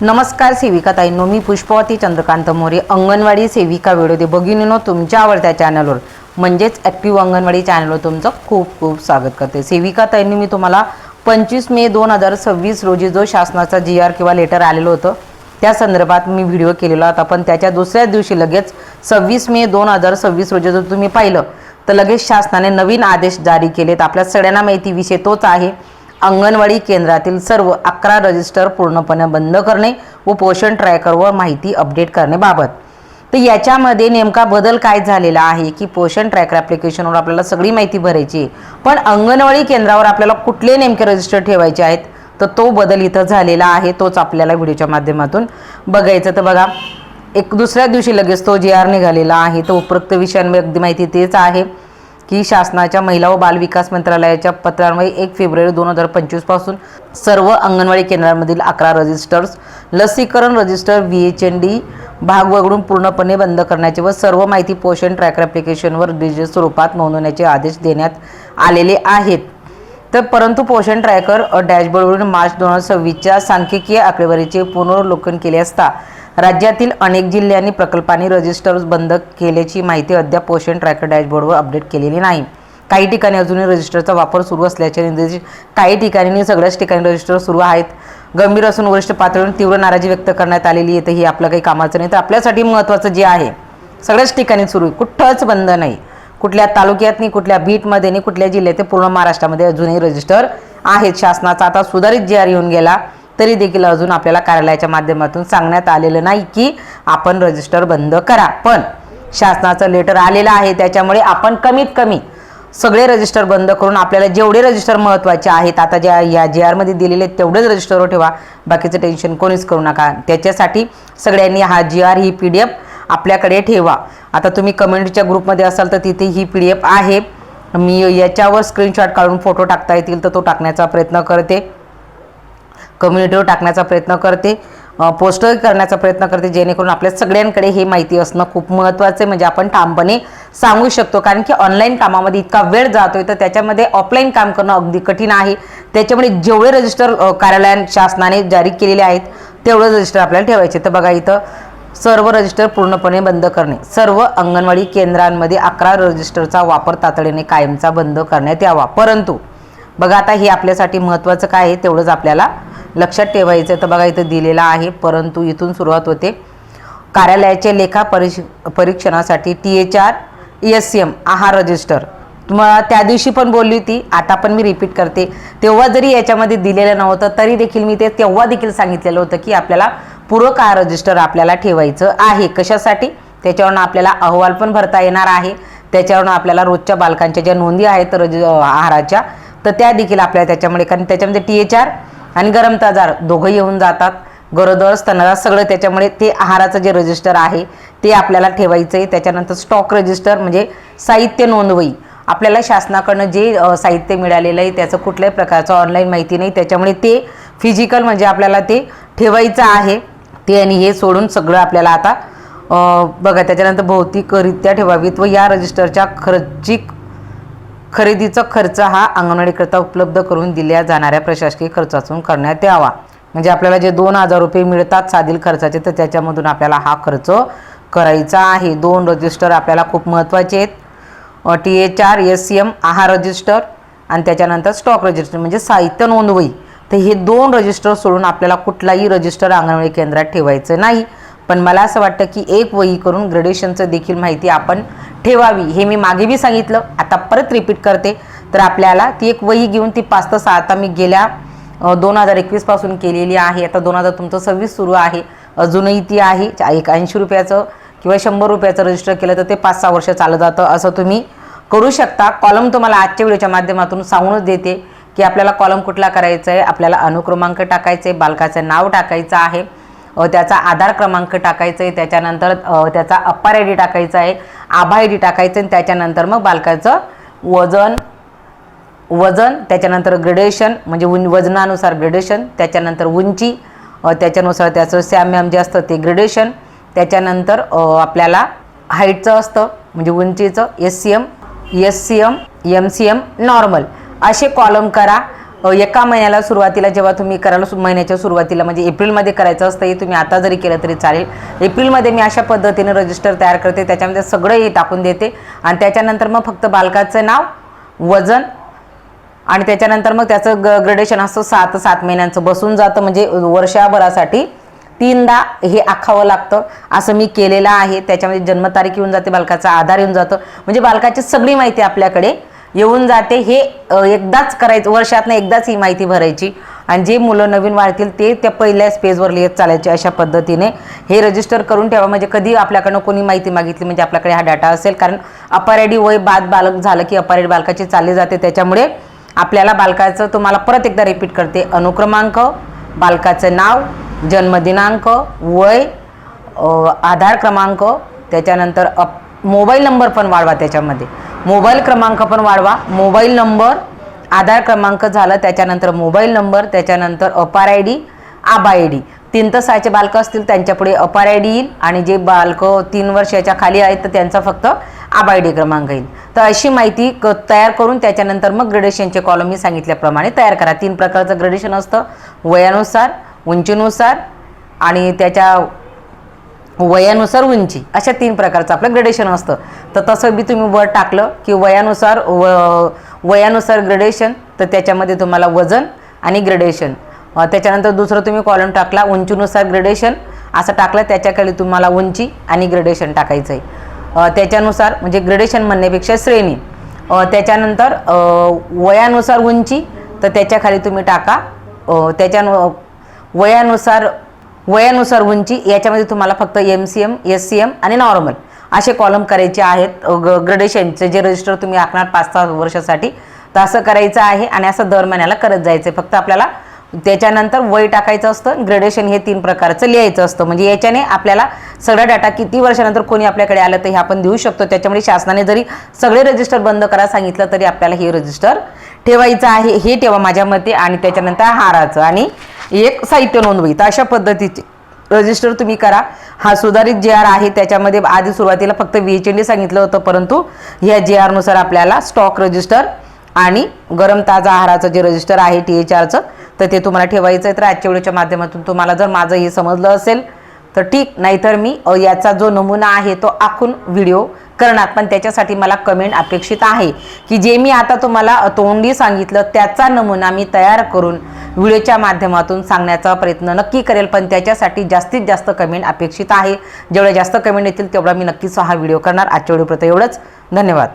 नमस्कार सेविका ताईंनो, मी पुष्पवती चंद्रकांत मोरे, अंगणवाडी सेविका व्हिडिओ भगिनीनो तुमच्या आवडत्या चॅनलवर म्हणजेच ॲक्टिव्ह अंगणवाडी चॅनलवर तुमचं खूप खूप स्वागत करते। सेविका ताईंनी मी तुम्हाला 25 मे 2026 रोजी जो शासनाचा GR किंवा लेटर आलेलं होतं त्या संदर्भात मी व्हिडिओ केलेला होता, पण त्याच्या दुसऱ्या दिवशी लगेच 26 मे 2026 रोजी जर तुम्ही पाहिलं तर लगेच शासनाने नवीन आदेश जारी केलेत। आपल्या सगळ्यांना माहिती विषय तोच आहे, अंगणवाडी केंद्रातील सर्व 11 रजिस्टर पूर्णपणे बंद करणे व पोषण ट्रॅकरवर माहिती अपडेट करण्याबाबत। तर याच्यामध्ये नेमका बदल काय झालेला आहे की पोषण ट्रॅकर ॲप्लिकेशनवर आपल्याला सगळी माहिती भरायची आहे, पण अंगणवाडी केंद्रावर आपल्याला कुठले नेमके रजिस्टर ठेवायचे आहेत तर तो बदल इथं झालेला आहे, तोच आपल्याला व्हिडिओच्या माध्यमातून बघायचं। तर बघा, एक दुसऱ्या दिवशी लगेच तो GR निघालेला आहे। तर उपरोक्त विषयांवर अगदी माहिती तेच आहे की शासनाच्या महिला व बाल विकास मंत्रालयाच्या पत्रान्वये 1 फेब्रुवारी 2025 पासून सर्व अंगणवाडी केंद्रांमधील 11 रजिस्टर्स लसीकरण रजिस्टर VHND भाग वगळून पूर्णपणे बंद करण्याचे व सर्व माहिती पोषण ट्रॅकर ॲप्लिकेशनवर डिजिटल स्वरूपात नोंदवण्याचे आदेश देण्यात आलेले आहेत। तर परंतु पोषण ट्रॅकर डॅशबोर्डवरून मार्च 2026च्या सांख्यिकीय आकडेवारीचे पुनरावलोकन केले असता राज्यातील अनेक जिल्ह्यांनी प्रकल्पांनी रजिस्टर्स बंद केल्याची माहिती अद्याप पोषण ट्रॅकर डॅशबोर्डवर अपडेट केलेली नाही। काही ठिकाणी अजूनही रजिस्टरचा वापर सुरू असल्याचे निर्देश, काही ठिकाणी सगळ्याच ठिकाणी रजिस्टर सुरू आहेत। गंभीर असून वरिष्ठ पातळीवर तीव्र नाराजी व्यक्त करण्यात आलेली आहे। तर ही आपलं काही कामाचं नाही, तर आपल्यासाठी महत्त्वाचं जे आहे सगळ्याच ठिकाणी सुरू आहे, कुठंच बंद नाही, कुठल्या तालुक्यात नाही, कुठल्या बीटमध्ये नाही, कुठल्या जिल्ह्यात, पूर्ण महाराष्ट्रामध्ये अजूनही रजिस्टर आहेत। शासनाचा आता सुधारित GR येऊन गेला तरी देखील अजून आपल्याला कार्यालयाच्या माध्यमातून सांगण्यात आलेलं नाही की आपण रजिस्टर बंद करा, पण शासनाचं लेटर आलेलं आहे त्याच्यामुळे आपण कमीत कमी सगळे रजिस्टर बंद करून आपल्याला जेवढे रजिस्टर महत्त्वाचे आहेत आता ज्या या GR मध्ये दिलेले तेवढेच रजिस्टरवर ठेवा, बाकीचं टेन्शन कोणीच करू नका। त्याच्यासाठी सगळ्यांनी हा GR ही PDF आपल्याकडे ठेवा। आता तुम्ही कम्युनिटीच्या ग्रुपमध्ये असाल तर तिथे ही PDF आहे, मी याच्यावर स्क्रीनशॉट काढून फोटो टाकता येतील तर तो टाकण्याचा प्रयत्न करते, कम्युनिटीवर टाकण्याचा प्रयत्न करते, पोस्टर करण्याचा प्रयत्न करते, जेणेकरून आपल्या सगळ्यांकडे हे माहिती असणं खूप महत्त्वाचं आहे, म्हणजे आपण ठामपणे सांगू शकतो। कारण की ऑनलाईन कामामध्ये इतका वेळ जातोय तर त्याच्यामध्ये ऑफलाईन काम करणं अगदी कठीण आहे। त्याच्यामुळे जेवढे रजिस्टर कार्यालयात शासनाने जारी केलेले आहेत तेवढे रजिस्टर आपल्याला ठेवायचे। तर बघा, इथं सर्व रजिस्टर पूर्णपणे बंद करणे, सर्व अंगणवाडी केंद्रांमध्ये 11 रजिस्टरचा वापर तातडीने कायमचा बंद करण्यात यावा। परंतु बघा, आता हे आपल्यासाठी महत्त्वाचं काय आहे तेवढंच आपल्याला लक्षात ठेवायचं। तर बघा, इथं दिलेलं आहे, परंतु इथून सुरुवात होते कार्यालयाचे लेखा परीक्षणासाठी THR SCM आहार रजिस्टर। तुम्हाला त्या दिवशी पण बोलली होती, आता पण मी रिपीट करते, तेव्हा जरी याच्यामध्ये दिलेलं नव्हतं तरी देखील मी ते तेव्हा देखील सांगितलेलं होतं की आपल्याला पूरक आहार रजिस्टर आपल्याला ठेवायचं आहे। कशासाठी? त्याच्यावरून आपल्याला अहवाल पण भरता येणार आहे, त्याच्यावरून आपल्याला रोजच्या बालकांच्या ज्या नोंदी आहेत आहाराच्या तर त्या देखील आपल्याला त्याच्यामुळे, कारण त्याच्यामध्ये THR आणि गरम ताजार दोघंही येऊन जातात, गरोदर स्तनदा सगळं, त्याच्यामुळे ते आहाराचं जे रजिस्टर आहे ते आपल्याला ठेवायचं आहे। त्याच्यानंतर स्टॉक रजिस्टर म्हणजे साहित्य नोंदवही, आपल्याला शासनाकडनं जे साहित्य मिळालेलं आहे त्याचं कुठल्याही प्रकारचं ऑनलाईन माहिती नाही, त्याच्यामुळे ते फिजिकल म्हणजे आपल्याला ते ठेवायचं आहे ते, आणि हे सोडून सगळं आपल्याला आता बघा, त्याच्यानंतर भौतिकरित्या ठेवावीत व या रजिस्टरच्या खरेदीचा खर्च हा अंगणवाडीकरता उपलब्ध करून दिल्या जाणाऱ्या प्रशासकीय खर्चातून करण्यात यावा। म्हणजे आपल्याला जे 2000 रुपये मिळतात साधील खर्चाचे तर त्याच्यामधून आपल्याला हा खर्च करायचा आहे। 2 रजिस्टर आपल्याला खूप महत्त्वाचे आहेत, THR SCM आहार रजिस्टर आणि त्याच्यानंतर स्टॉक रजिस्टर म्हणजे साहित्य नोंदवही। तर हे 2 रजिस्टर सोडून आपल्याला कुठलाही रजिस्टर अंगणवाडी केंद्रात ठेवायचं नाही, पण मला असं वाटतं की एक वही करून ग्रेडेशनचं देखील माहिती आपण ठेवावी। हे मी मागे बी सांगितलं, आता परत रिपीट करते। तर आपल्याला ती एक वही घेऊन ती 5 ते 6 आता मी गेल्या 2021 पासून केलेली आहे, आता 2026 सुरू आहे, अजूनही ती आहे। 80 रुपयाचं किंवा 100 रुपयाचं रजिस्टर केलं तर ते 5-6 वर्ष चालत जातं, असं तुम्ही करू शकता। कॉलम तुम्हाला आजच्या व्हिडिओच्या माध्यमातून सांगूनच देते की आपल्याला कॉलम कुठला करायचा आहे, आपल्याला अनुक्रमांक टाकायचे, बालकाचं नाव टाकायचं आहे, त्याचा आधार क्रमांक टाकायचा आहे, त्याच्यानंतर त्याचा अप्पर ID टाकायचा आहे, आभा ID टाकायचं आहे, त्याच्यानंतर मग बालकाचं वजन त्याच्यानंतर ग्रेडेशन म्हणजे वजनानुसार ग्रेडेशन, त्याच्यानंतर उंची, त्याच्यानुसार त्याचं SAM जे असतं ते ग्रेडेशन, त्याच्यानंतर आपल्याला हाईटचं असतं म्हणजे उंचीचं SCM, SCM, MCM नॉर्मल, असे कॉलम करा एका महिन्याला सुरुवातीला जेव्हा तुम्ही करायला महिन्याच्या सुरुवातीला म्हणजे एप्रिलमध्ये करायचं असतं, हे तुम्ही आता जरी केलं तरी चालेल. एप्रिलमध्ये मी अशा पद्धतीने रजिस्टर तयार करते, त्याच्यामध्ये सगळं हे टाकून देते आणि त्याच्यानंतर मग फक्त बालकाचं नाव, वजन आणि त्याच्यानंतर मग त्याचं ग्रेडेशन असतं 7 महिन्यांचं बसून जातं. म्हणजे वर्षभरासाठी 3दा हे आखावं लागतं. असं मी केलेलं आहे. त्याच्यामध्ये जन्मतारीख येऊन जाते, बालकाचा आधार येऊन जातं, म्हणजे बालकाची सगळी माहिती आपल्याकडे येऊन जाते. हे एकदाच करायचं, वर्षातनं एकदाच ही माहिती भरायची आणि जे मुलं नवीन वाढतील ते त्या पहिल्याच पेजवर लिहित चालायचे. अशा पद्धतीने हे रजिस्टर करून ठेवा, म्हणजे कधी आपल्याकडनं कोणी माहिती मागितली म्हणजे आपल्याकडे हा डाटा असेल. कारण अपर आय डी वय बाद बालक झालं की अपर आय डी बालकाची चालली जाते, त्याच्यामुळे आपल्याला बालकाचं, तुम्हाला परत एकदा रिपीट करते, अनुक्रमांक, बालकाचं नाव, जन्मदिनांक, वय, आधार क्रमांक, त्याच्यानंतर मोबाईल नंबर पण वाढवा, त्याच्यामध्ये मोबाईल क्रमांक पण वाढवा. मोबाईल नंबर, आधार क्रमांक झालं, त्याच्यानंतर मोबाईल नंबर, त्याच्यानंतर APAAR I D, ABHA I D. 3 ते 6चे बालकं असतील त्यांच्यापुढे अपार आय डी येईल आणि जे बालकं 3 वर्षाच्या खाली आहेत तर त्यांचा फक्त आबा आय डी क्रमांक येईल. तर अशी माहिती तयार करून त्याच्यानंतर मग ग्रेडेशनचे कॉलम मी सांगितल्याप्रमाणे तयार करा. 3 प्रकारचं ग्रेडेशन असतं, वयानुसार, उंचीनुसार आणि त्याच्या वयानुसार उंची, अशा 3 प्रकारचं आपलं ग्रेडेशन असतं. तर तसं बी तुम्ही वर टाकलं की वयानुसार ग्रेडेशन, तर त्याच्यामध्ये तुम्हाला वजन आणि ग्रेडेशन. त्याच्यानंतर दुसरं तुम्ही कॉलम टाकला उंचीनुसार ग्रेडेशन, असं टाकलं, त्याच्याखाली तुम्हाला उंची आणि ग्रेडेशन टाकायचं आहे. त्याच्यानुसार म्हणजे ग्रेडेशन म्हणण्यापेक्षा श्रेणी. त्याच्यानंतर वयानुसार उंची, तर त्याच्याखाली तुम्ही टाका वयानुसार उंची. याच्यामध्ये तुम्हाला फक्त MCM, SCM आणि नॉर्मल असे कॉलम करायचे आहेत. ग्रेडेशनचे जे रजिस्टर तुम्ही आखणार 5-6 वर्षासाठी, तर असं करायचं आहे आणि असं दर महिन्याला करत जायचं. फक्त आपल्याला त्याच्यानंतर वय टाकायचं असतं, ग्रेडेशन हे 3 प्रकारचं लिहायचं असतं. म्हणजे याच्याने आपल्याला सगळा डाटा किती वर्षानंतर कोणी आपल्याकडे आलं तर हे आपण देऊ शकतो. त्याच्यामुळे शासनाने जरी सगळे रजिस्टर बंद करा सांगितलं तरी आपल्याला हे रजिस्टर ठेवायचं आहे. हे ठेवा माझ्या मते. आणि त्याच्यानंतर हाराचं आणि एक साहित्य नोंदवही, तर अशा पद्धतीचे रजिस्टर तुम्ही करा. हा सुधारित JR आहे. त्याच्यामध्ये आधी सुरुवातीला फक्त VHND सांगितलं होतं, परंतु ह्या JR नुसार आपल्याला स्टॉक रजिस्टर आणि गरम ताजा आहाराचं जे रजिस्टर आहे THRचं, तर ते तुम्हाला ठेवायचं आहे. तर आजच्या व्हिडिओच्या माध्यमातून तुम्हाला जर माझं हे समजलं असेल तर ठीक, नाहीतर मी याचा जो नमुना आहे तो आखून व्हिडिओ करणार. पण त्याच्यासाठी मला कमेंट अपेक्षित आहे की जे मी आता तुम्हाला तोंडी सांगितलं त्याचा नमुना मी तयार करून व्हिडिओच्या माध्यमातून सांगण्याचा प्रयत्न नक्की करेल. पण त्याच्यासाठी जास्तीत जास्त कमेंट अपेक्षित आहे. जेवढे जास्त कमेंट येतील तेवढा मी नक्कीच हा व्हिडिओ करणार. आजच्या व्हिडिओपर्यंत एवढंच. धन्यवाद.